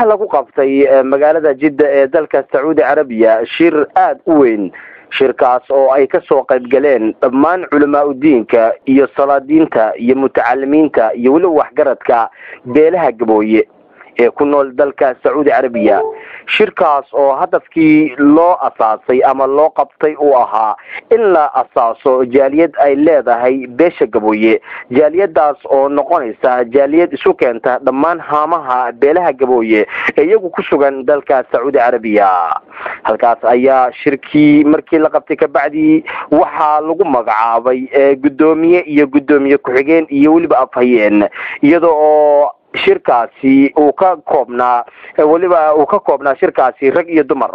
waxa lagu qabtay magaalada Jidda ee dalka Saudi Arabia shir aad u weyn shirkaas oo ay ka soo qayb galeen dhammaan culimada diinka iyo salaadiinta iyo mutacallimiinta iyo wali waxgaradka beelaha gabooye ee ku nool dalka Saudi Arabia shirkaas oo hadafkii loo asaasay ama loo qabtay uu ahaa in la asaaso jaaliyad ay leedahay beesha gabooye jaaliyadaas oo noqonaysa jaaliyad isu keenta dhammaan haamaha beelaha gabooye ee iyagu ku sugan dalka Saudi Arabia halkaas ayaa shirkii markii la qabtay ka bacdi waxa lagu magacaabay gudoomiye iyo gudoomiye ku xigeen iyo waliba afhayeen iyadoo shirkaasi uu ka koobnaa shirkaasi rag iyo dumar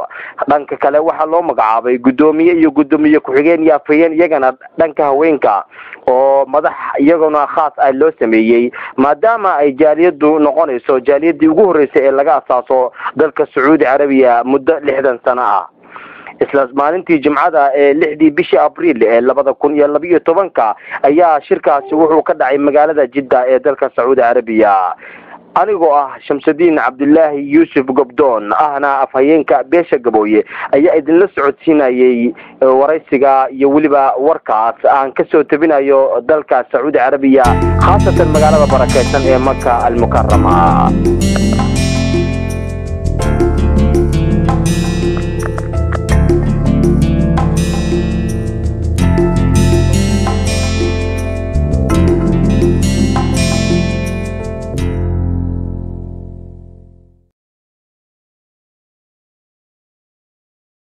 dhanka kale waxa loo magacaabay gudoomiye iyo gudoomiye ku xigeen iyo afhayeen iyagana dhanka haweenka oo madax iyaguna khaas ah loo sameeyay maadaama ay jaaliyadu noqonayso jaaliyadii ugu horeysay ee laga asaaso dalka Saudi Arabia muddo 60 sano ah isla maalintii Jimcada ee 6 bishii Abriil ee 2012 ayaa shirkaasi wuxuu ka dhacay magaalada Jidda ee dalka Saudi Arabia anigoo ah Shamsuddin Abdullahi Yusuf Gobdoon ahna afhayeenka beesha gabooye ayaa idin la socodsiinayay waraysiga iyo waliba warkaas aan ka soo tabinayo dalka Saudi Arabia khaasatan magaalada barakeysan ee Makka al-Mukarrama